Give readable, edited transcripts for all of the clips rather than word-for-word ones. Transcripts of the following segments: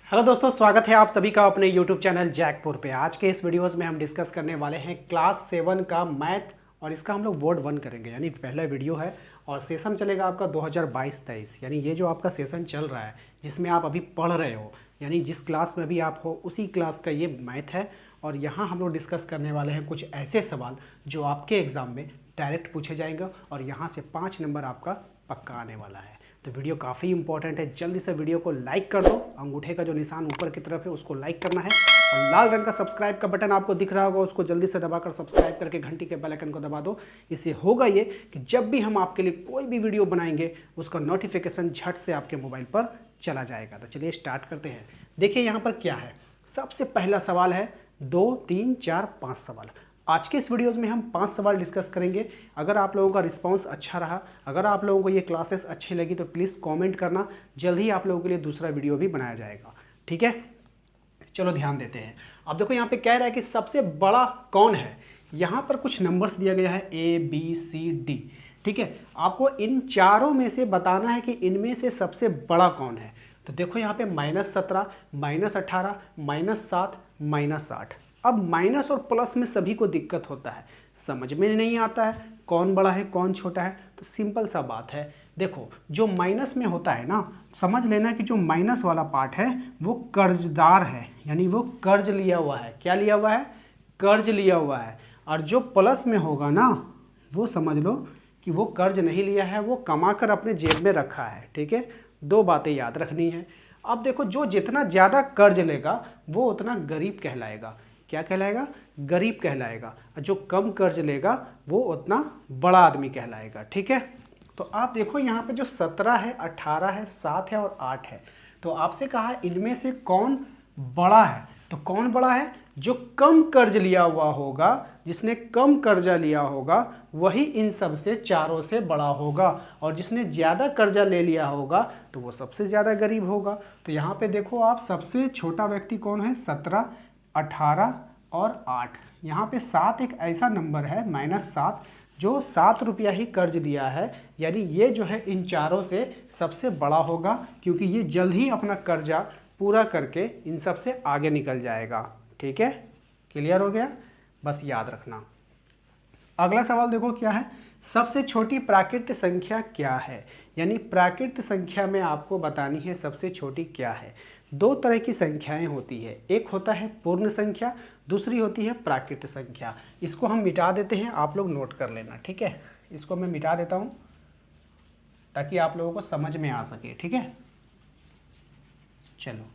Hello दोस्तों, स्वागत है आप सभी का अपने YouTube चैनल जैकपुर पे। आज के इस वीडियोस में हम डिस्कस करने वाले हैं क्लास 7 का मैथ और इसका हम लोग वर्ड 1 करेंगे, यानी पहला वीडियो है और सेशन चलेगा आपका 2022-23। यानी ये जो आपका सेशन चल रहा है जिसमें आप अभी पढ़ रहे हो, यानी जिस क्लास में भी आप हो उसी क्लास का ये मैथ है। और यहाँ हम लोग डिस्कस करने वाले हैं कुछ ऐसे सवाल जो आपके एग्ज़ाम में डायरेक्ट पूछे जाएंगे और यहाँ से 5 नंबर आपका पक्का आने वाला है। तो वीडियो काफ़ी इंपॉर्टेंट है, जल्दी से वीडियो को लाइक कर दो। अंगूठे का जो निशान ऊपर की तरफ है उसको लाइक करना है और लाल रंग का सब्सक्राइब का बटन आपको दिख रहा होगा, उसको जल्दी से दबाकर सब्सक्राइब करके घंटी के बेल आइकन को दबा दो। इससे होगा ये कि जब भी हम आपके लिए कोई भी वीडियो बनाएंगे उसका नोटिफिकेशन झट से आपके मोबाइल पर चला जाएगा। तो चलिए स्टार्ट करते हैं। देखिए यहाँ पर क्या है, सबसे पहला सवाल है 2, 3, 4, 5 सवाल। आज के इस वीडियोज़ में हम 5 सवाल डिस्कस करेंगे। अगर आप लोगों का रिस्पांस अच्छा रहा, अगर आप लोगों को ये क्लासेस अच्छी लगी तो प्लीज़ कमेंट करना, जल्द ही आप लोगों के लिए दूसरा वीडियो भी बनाया जाएगा। ठीक है, चलो ध्यान देते हैं। अब देखो यहाँ पे कह रहा है कि सबसे बड़ा कौन है। यहाँ पर कुछ नंबर्स दिया गया है ABCD। ठीक है, आपको इन चारों में से बताना है कि इनमें से सबसे बड़ा कौन है। तो देखो यहाँ पे -17, -18, -7, -8। अब माइनस और प्लस में सभी को दिक्कत होता है, समझ में नहीं आता है कौन बड़ा है कौन छोटा है। तो सिंपल सा बात है, देखो जो माइनस में होता है ना, समझ लेना कि जो माइनस वाला पार्ट है वो कर्जदार है, यानी वो कर्ज लिया हुआ है। क्या लिया हुआ है? कर्ज लिया हुआ है। और जो प्लस में होगा ना, वो समझ लो कि वो कर्ज नहीं लिया है, वो कमा कर अपने जेब में रखा है। ठीक है, दो बातें याद रखनी है। अब देखो, जो जितना ज़्यादा कर्ज लेगा वो उतना गरीब कहलाएगा। क्या कहलाएगा? गरीब कहलाएगा। जो कम कर्ज लेगा वो उतना बड़ा आदमी कहलाएगा। ठीक है, तो आप देखो यहाँ पे जो 17 है, 18 है, 7 है और 8 है, तो आपसे कहा है इनमें से कौन बड़ा है। तो कौन बड़ा है? जो कम कर्ज लिया हुआ होगा, जिसने कम कर्जा लिया होगा वही इन सब से चारों से बड़ा होगा, और जिसने ज़्यादा कर्जा ले लिया होगा तो वो सबसे ज़्यादा गरीब होगा। तो यहाँ पे देखो आप, सबसे छोटा व्यक्ति कौन है? 17, 18 और 8। यहाँ पे 7 एक ऐसा नंबर है, -7, जो 7 रुपया ही कर्ज दिया है, यानी ये जो है इन चारों से सबसे बड़ा होगा, क्योंकि ये जल्द ही अपना कर्जा पूरा करके इन सब से आगे निकल जाएगा। ठीक है, क्लियर हो गया? बस याद रखना। अगला सवाल देखो क्या है, सबसे छोटी प्राकृत संख्या क्या है। यानी प्राकृत संख्या में आपको बतानी है सबसे छोटी क्या है। दो तरह की संख्याएं होती है, एक होता है पूर्ण संख्या, दूसरी होती है प्राकृत संख्या। इसको हम मिटा देते हैं, आप लोग नोट कर लेना। ठीक है, इसको मैं मिटा देता हूं ताकि आप लोगों को समझ में आ सके। ठीक है, चलो,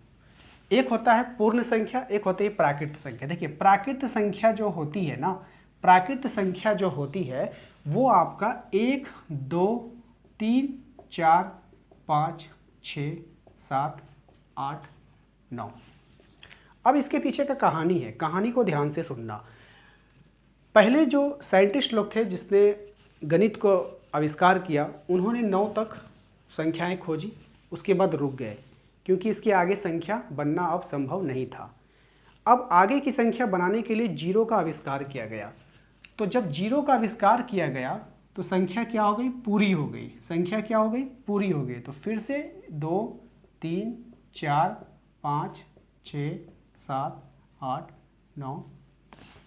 एक होता है पूर्ण संख्या, एक होती है प्राकृत संख्या। देखिए, प्राकृत संख्या जो होती है ना, प्राकृत संख्या जो होती है वो आपका 1, 2, 3, 4, 5, 6, 7, 8, 9। अब इसके पीछे का कहानी है, कहानी को ध्यान से सुनना। पहले जो साइंटिस्ट लोग थे जिसने गणित को आविष्कार किया, उन्होंने 9 तक संख्याएं खोजी, उसके बाद रुक गए, क्योंकि इसके आगे संख्या बनना अब संभव नहीं था। अब आगे की संख्या बनाने के लिए जीरो का आविष्कार किया गया। तो जब जीरो का आविष्कार किया गया तो संख्या क्या हो गई? पूरी हो गई। संख्या क्या हो गई? पूरी हो गई। तो फिर से 2, 3, 4, 5, 6, 7, 8, 9, 10।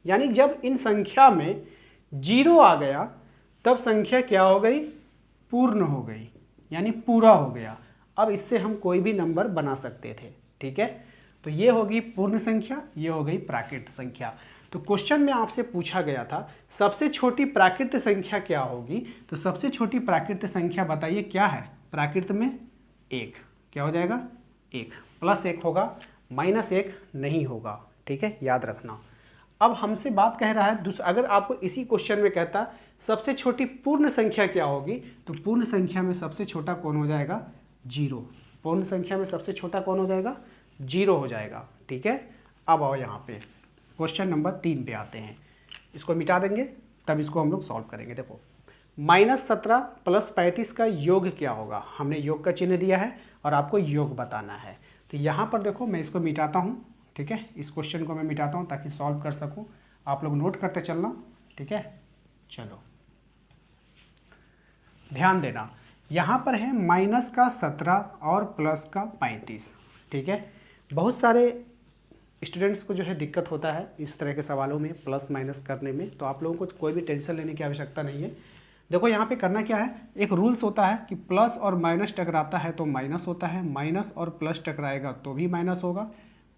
यानी जब इन संख्या में जीरो आ गया तब संख्या क्या हो गई? पूर्ण हो गई, यानी पूरा हो गया। अब इससे हम कोई भी नंबर बना सकते थे। ठीक है, तो ये होगी पूर्ण संख्या, ये हो गई प्राकृत संख्या। तो क्वेश्चन में आपसे पूछा गया था सबसे छोटी प्राकृत संख्या क्या होगी। तो सबसे छोटी प्राकृत संख्या बताइए क्या है? प्राकृत में 1। क्या हो जाएगा? 1 + 1 होगा, -1 नहीं होगा। ठीक है, याद रखना। अब हमसे बात कह रहा है, अगर आपको इसी क्वेश्चन में कहता सबसे छोटी पूर्ण संख्या क्या होगी, तो पूर्ण संख्या में सबसे छोटा कौन हो जाएगा? 0। पूर्ण संख्या में सबसे छोटा कौन हो जाएगा? 0 हो जाएगा। ठीक है, अब आओ यहाँ पे क्वेश्चन नंबर 3 पे आते हैं। इसको मिटा देंगे तब इसको हम लोग सॉल्व करेंगे। देखो, -17 + 35 का योग क्या होगा। हमने योग का चिन्ह दिया है और आपको योग बताना है। तो यहाँ पर देखो, मैं इसको मिटाता हूँ। ठीक है, इस क्वेश्चन को मैं मिटाता हूँ ताकि सॉल्व कर सकूँ। आप लोग नोट करते चलना। ठीक है, चलो ध्यान देना। यहाँ पर है -17 और +35। ठीक है। बहुत सारे स्टूडेंट्स को जो है दिक्कत होता है इस तरह के सवालों में प्लस माइनस करने में, तो आप लोगों को कोई भी टेंशन लेने की आवश्यकता नहीं है। देखो यहाँ पे करना क्या है, एक रूल्स होता है कि प्लस और माइनस टकराता है तो माइनस होता है, माइनस और प्लस टकराएगा तो भी माइनस होगा,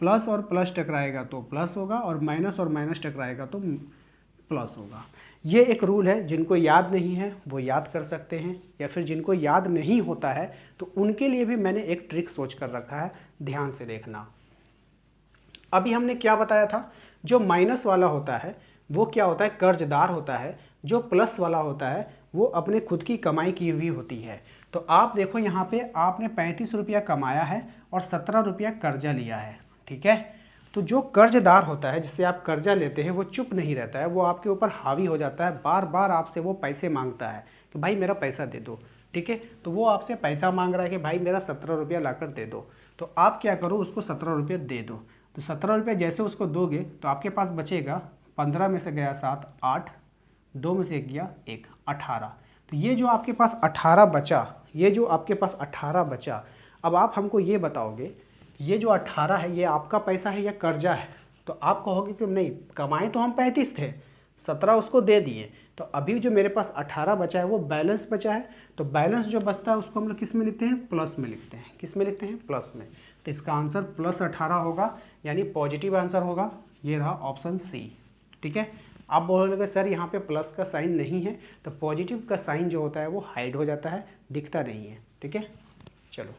प्लस और प्लस टकराएगा तो प्लस होगा, और माइनस टकराएगा तो प्लस होगा। ये एक रूल है, जिनको याद नहीं है वो याद कर सकते हैं, या फिर जिनको याद नहीं होता है तो उनके लिए भी मैंने एक ट्रिक सोच कर रखा है, ध्यान से देखना। अभी हमने क्या बताया था, जो माइनस वाला होता है वो क्या होता है, कर्जदार होता है, जो प्लस वाला होता है वो अपने खुद की कमाई की हुई होती है। तो आप देखो यहाँ पे आपने 35 रुपया कमाया है और 17 रुपया कर्जा लिया है, ठीक है। तो जो कर्जदार होता है, जिससे आप कर्जा लेते हैं, वो चुप नहीं रहता है, वो आपके ऊपर हावी हो जाता है, बार बार आपसे वो पैसे मांगता है कि भाई मेरा पैसा दे दो, ठीक है। तो वो आपसे पैसा मांग रहा है कि भाई मेरा 17 रुपया ला कर दे दो। तो आप क्या करो, उसको 17 रुपये दे दो। तो 17 रुपये जैसे उसको दोगे तो आपके पास बचेगा 15 में से गया 7 8, 2 में से गया 1 18। तो ये जो आपके पास 18 बचा, ये जो आपके पास 18 बचा, अब आप हमको ये बताओगे ये जो 18 है ये आपका पैसा है या कर्जा है। तो आप कहोगे कि नहीं, कमाए तो हम 35 थे, 17 उसको दे दिए, तो अभी जो मेरे पास 18 बचा है वो बैलेंस बचा है। तो बैलेंस जो बचता है उसको हम लोग किस में लिखते हैं, प्लस में लिखते हैं। किस में लिखते हैं, प्लस में। तो इसका आंसर प्लस 18 होगा, यानी पॉजिटिव आंसर होगा। ये रहा ऑप्शन सी, ठीक है। आप बोलोगे सर यहाँ पे प्लस का साइन नहीं है, तो पॉजिटिव का साइन जो होता है वो हाइड हो जाता है, दिखता नहीं है, ठीक है। चलो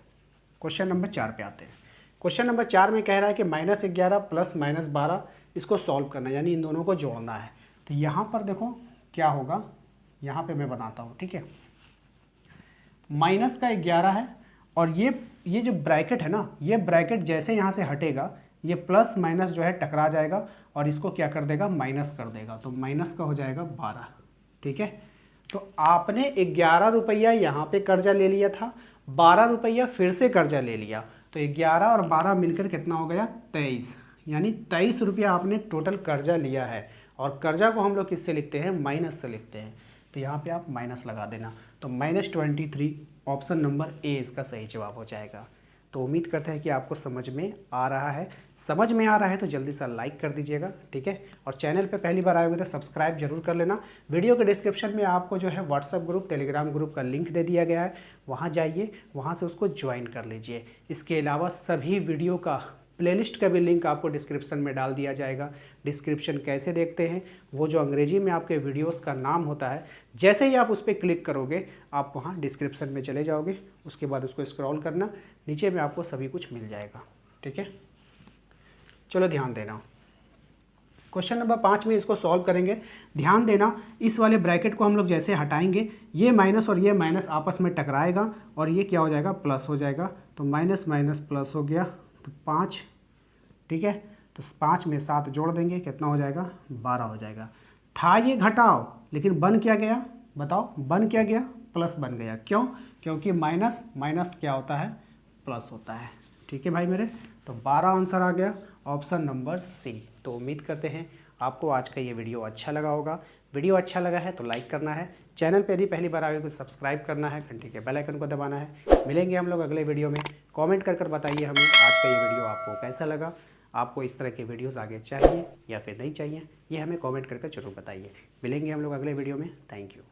क्वेश्चन नंबर 4 पे आते हैं। क्वेश्चन नंबर 4 में कह रहा है कि -11 प्लस -12 इसको सॉल्व करना है, यानी इन दोनों को जोड़ना है। तो यहाँ पर देखो क्या होगा, यहाँ पे मैं बनाता हूँ, ठीक है। माइनस का 11 है, और ये जो ब्रैकेट है ना, ये ब्रैकेट जैसे यहाँ से हटेगा ये प्लस माइनस जो है टकरा जाएगा और इसको क्या कर देगा, माइनस कर देगा। तो माइनस का हो जाएगा 12, ठीक है। तो आपने 11 रुपया यहाँ पे कर्जा ले लिया था, 12 रुपया फिर से कर्जा ले लिया, तो 11 और 12 मिलकर कितना हो गया, 23, यानी 23 रुपया आपने टोटल कर्जा लिया है। और कर्जा को हम लोग किससे लिखते हैं, माइनस से लिखते हैं। तो यहाँ पे आप माइनस लगा देना, तो -23 ऑप्शन नंबर ए इसका सही जवाब हो जाएगा। तो उम्मीद करते हैं कि आपको समझ में आ रहा है। समझ में आ रहा है तो जल्दी से लाइक कर दीजिएगा, ठीक है। और चैनल पे पहली बार आए होगे तो सब्सक्राइब जरूर कर लेना। वीडियो के डिस्क्रिप्शन में आपको जो है व्हाट्सएप ग्रुप, टेलीग्राम ग्रुप का लिंक दे दिया गया है, वहाँ जाइए, वहाँ से उसको ज्वाइन कर लीजिए। इसके अलावा सभी वीडियो का प्लेलिस्ट का भी लिंक आपको डिस्क्रिप्शन में डाल दिया जाएगा। डिस्क्रिप्शन कैसे देखते हैं, वो जो अंग्रेजी में आपके वीडियोस का नाम होता है, जैसे ही आप उस पर क्लिक करोगे आप वहाँ डिस्क्रिप्शन में चले जाओगे, उसके बाद उसको स्क्रॉल करना, नीचे में आपको सभी कुछ मिल जाएगा, ठीक है। चलो ध्यान देना, क्वेश्चन नंबर 5 में इसको सॉल्व करेंगे। ध्यान देना, इस वाले ब्रैकेट को हम लोग जैसे हटाएंगे, ये माइनस और ये माइनस आपस में टकराएगा और ये क्या हो जाएगा, प्लस हो जाएगा। तो माइनस माइनस प्लस हो गया, तो 5, ठीक है। तो 5 में 7 जोड़ देंगे, कितना हो जाएगा, 12 हो जाएगा। था ये घटाओ, लेकिन बन क्या गया, बताओ, बन क्या गया, प्लस बन गया। क्यों, क्योंकि माइनस माइनस क्या होता है, प्लस होता है, ठीक है भाई मेरे। तो 12 आंसर आ गया, ऑप्शन नंबर सी। तो उम्मीद करते हैं आपको आज का ये वीडियो अच्छा लगा होगा। वीडियो अच्छा लगा है तो लाइक करना है, चैनल पे यदि पहली बार आए तो सब्सक्राइब करना है, घंटे के बेल आइकन को दबाना है। मिलेंगे हम लोग अगले वीडियो में। कमेंट कर बताइए हमें आज का ये वीडियो आपको कैसा लगा, आपको इस तरह के वीडियोस आगे चाहिए या फिर नहीं चाहिए, ये हमें कमेंट करके जरूर बताइए। मिलेंगे हम लोग अगले वीडियो में। Thank you.